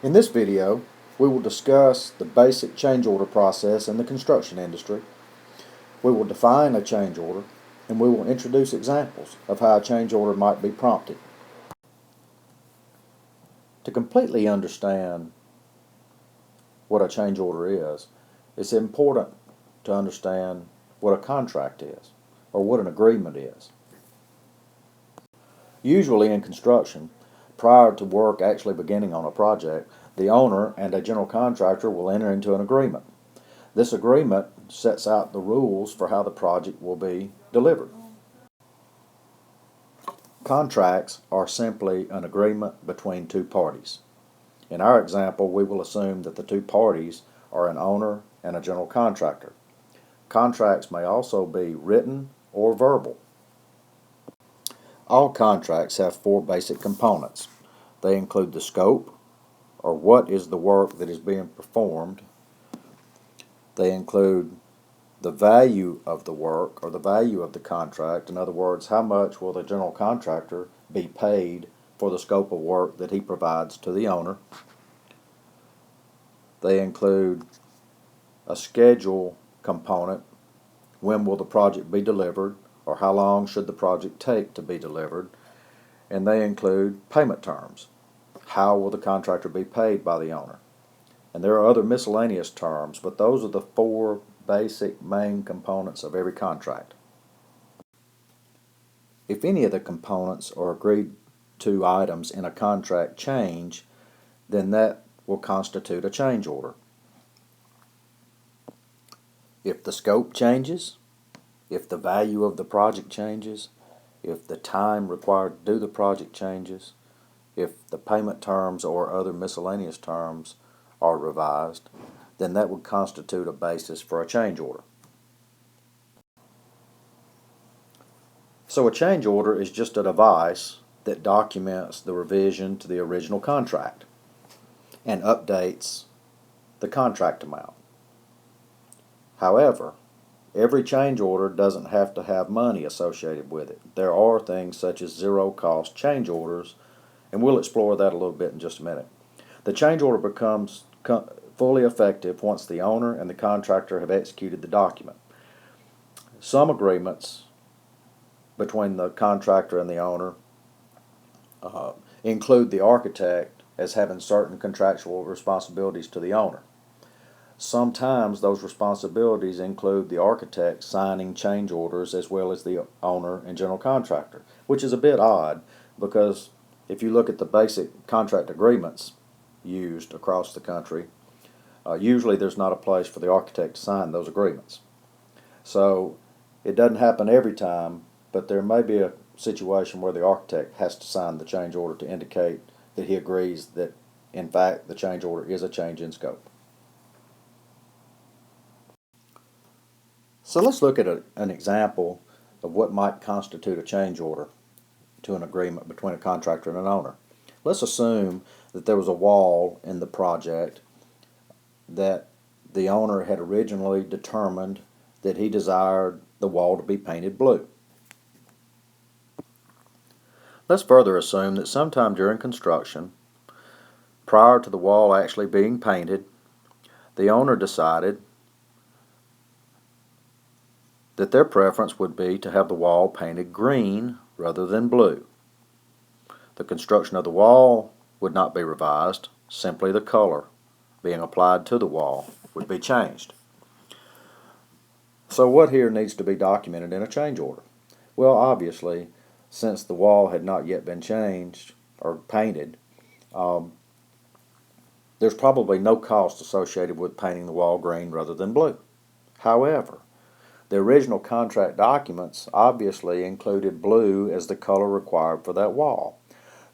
In this video, we will discuss the basic change order process in the construction industry. We will define a change order, and we will introduce examples of how a change order might be prompted. To completely understand what a change order is, it's important to understand what a contract is, or what an agreement is. Usually in construction, prior to work actually beginning on a project, the owner and a general contractor will enter into an agreement. This agreement sets out the rules for how the project will be delivered. Contracts are simply an agreement between two parties. In our example, we will assume that the two parties are an owner and a general contractor. Contracts may also be written or verbal. All contracts have four basic components. They include the scope, or what is the work that is being performed. They include the value of the work, or the value of the contract. In other words, how much will the general contractor be paid for the scope of work that he provides to the owner. They include a schedule component. When will the project be delivered, or how long should the project take to be delivered? And they include payment terms. How will the contractor be paid by the owner? And there are other miscellaneous terms, but those are the four basic main components of every contract. If any of the components or agreed to items in a contract change, then that will constitute a change order. If the scope changes, if the value of the project changes, if the time required to do the project changes, if the payment terms or other miscellaneous terms are revised, then that would constitute a basis for a change order. So a change order is just a device that documents the revision to the original contract and updates the contract amount. However, every change order doesn't have to have money associated with it. There are things such as zero-cost change orders, and we'll explore that a little bit in just a minute. The change order becomes fully effective once the owner and the contractor have executed the document. Some agreements between the contractor and the owner include the architect as having certain contractual responsibilities to the owner. Sometimes those responsibilities include the architect signing change orders as well as the owner and general contractor, which is a bit odd because if you look at the basic contract agreements used across the country, usually there's not a place for the architect to sign those agreements. So it doesn't happen every time, but there may be a situation where the architect has to sign the change order to indicate that he agrees that in fact the change order is a change in scope. So let's look at an example of what might constitute a change order to an agreement between a contractor and an owner. Let's assume that there was a wall in the project that the owner had originally determined that he desired the wall to be painted blue. Let's further assume that sometime during construction, prior to the wall actually being painted, the owner decided that their preference would be to have the wall painted green rather than blue. The construction of the wall would not be revised, simply the color being applied to the wall would be changed. So what here needs to be documented in a change order? Well, obviously, since the wall had not yet been changed or painted, there's probably no cost associated with painting the wall green rather than blue. However, the original contract documents obviously included blue as the color required for that wall.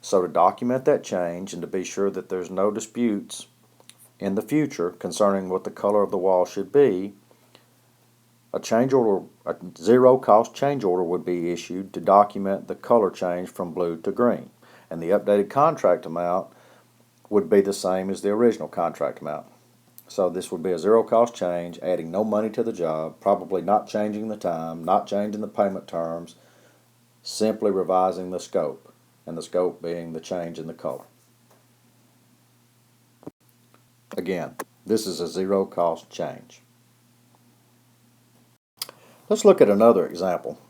So to document that change and to be sure that there's no disputes in the future concerning what the color of the wall should be, a zero-cost change order would be issued to document the color change from blue to green. And the updated contract amount would be the same as the original contract amount. So this would be a zero-cost change, adding no money to the job, probably not changing the time, not changing the payment terms, simply revising the scope, and the scope being the change in the color. Again, this is a zero cost change. Let's look at another example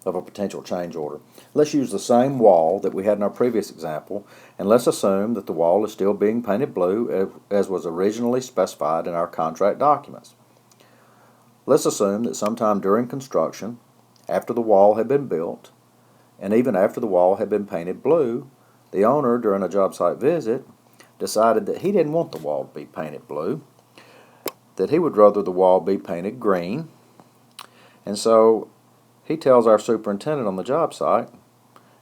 of a potential change order. Let's use the same wall that we had in our previous example, and let's assume that the wall is still being painted blue as was originally specified in our contract documents. Let's assume that sometime during construction, after the wall had been built, and even after the wall had been painted blue, the owner, during a job site visit, decided that he didn't want the wall to be painted blue, that he would rather the wall be painted green, and so he tells our superintendent on the job site,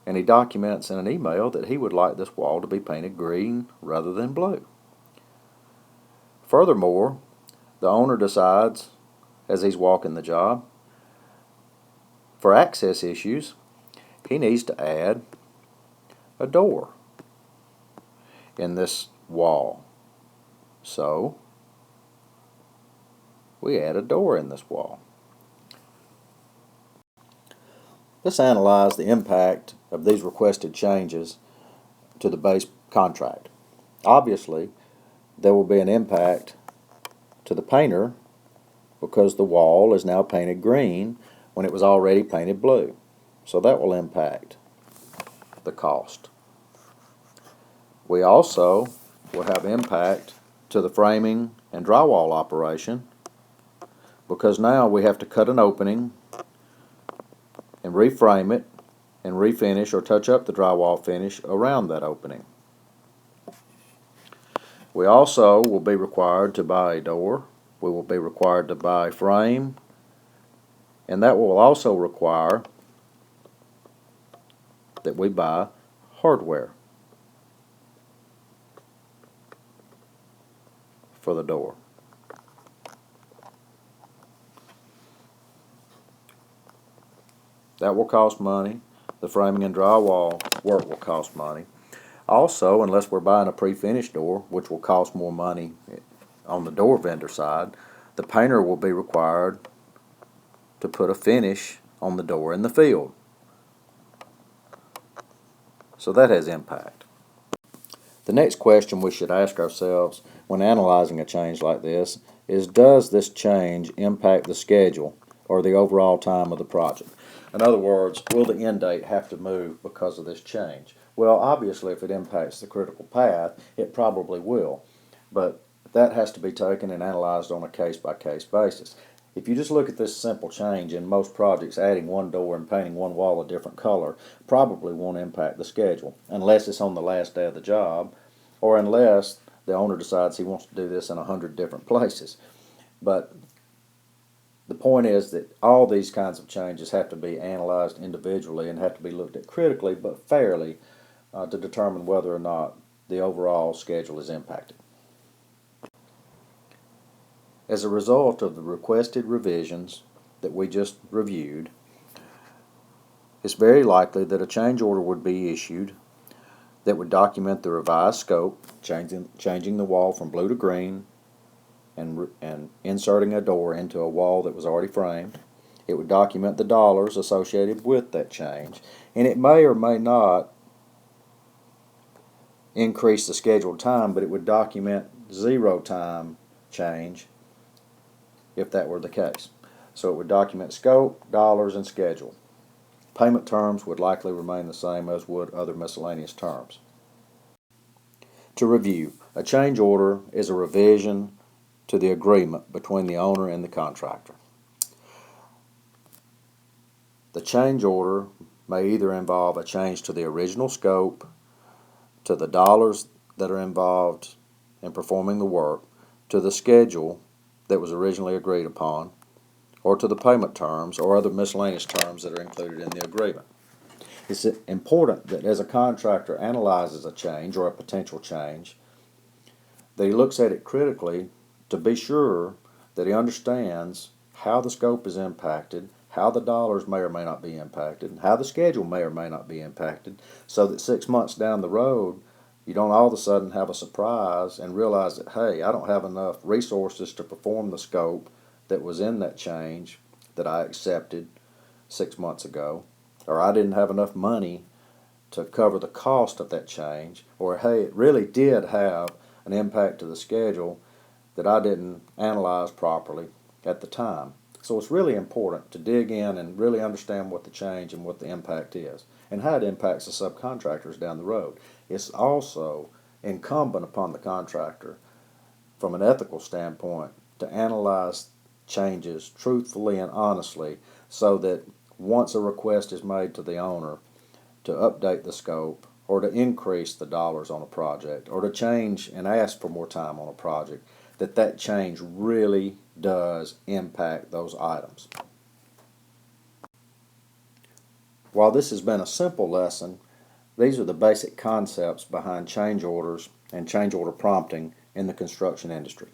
and he documents in an email that he would like this wall to be painted green rather than blue. Furthermore, the owner decides, as he's walking the job, for access issues, he needs to add a door in this wall. So, we add a door in this wall. Let's analyze the impact of these requested changes to the base contract. Obviously, there will be an impact to the painter because the wall is now painted green when it was already painted blue. So that will impact the cost. We also will have impact to the framing and drywall operation because now we have to cut an opening and reframe it and refinish or touch up the drywall finish around that opening. We also will be required to buy a door. We will be required to buy a frame, and that will also require that we buy hardware for the door. That will cost money. The framing and drywall work will cost money. Also, unless we're buying a pre-finished door, which will cost more money on the door vendor side, the painter will be required to put a finish on the door in the field. So that has impact. The next question we should ask ourselves when analyzing a change like this is, does this change impact the schedule or the overall time of the project? In other words, will the end date have to move because of this change? Well, obviously, if it impacts the critical path, it probably will. But that has to be taken and analyzed on a case-by-case basis. If you just look at this simple change in most projects, adding one door and painting one wall a different color probably won't impact the schedule unless it's on the last day of the job or unless the owner decides he wants to do this in 100 different places. But the point is that all these kinds of changes have to be analyzed individually and have to be looked at critically but fairly to determine whether or not the overall schedule is impacted. As a result of the requested revisions that we just reviewed, it's very likely that a change order would be issued that would document the revised scope, changing the wall from blue to green, and inserting a door into a wall that was already framed. It would document the dollars associated with that change, and it may or may not increase the scheduled time, but it would document 0 time change if that were the case. So it would document scope, dollars, and schedule. Payment terms would likely remain the same as would other miscellaneous terms. To review, a change order is a revision to the agreement between the owner and the contractor. The change order may either involve a change to the original scope, to the dollars that are involved in performing the work, to the schedule that was originally agreed upon, or to the payment terms or other miscellaneous terms that are included in the agreement. It's important that as a contractor analyzes a change or a potential change, that he looks at it critically to be sure that he understands how the scope is impacted, how the dollars may or may not be impacted, and how the schedule may or may not be impacted, so that 6 months down the road, you don't all of a sudden have a surprise and realize that, hey, I don't have enough resources to perform the scope that was in that change that I accepted 6 months ago, or I didn't have enough money to cover the cost of that change, or hey, it really did have an impact to the schedule, that I didn't analyze properly at the time. So it's really important to dig in and really understand what the change and what the impact is and how it impacts the subcontractors down the road. It's also incumbent upon the contractor from an ethical standpoint to analyze changes truthfully and honestly so that once a request is made to the owner to update the scope or to increase the dollars on a project or to change and ask for more time on a project, that change really does impact those items. While this has been a simple lesson, these are the basic concepts behind change orders and change order prompting in the construction industry.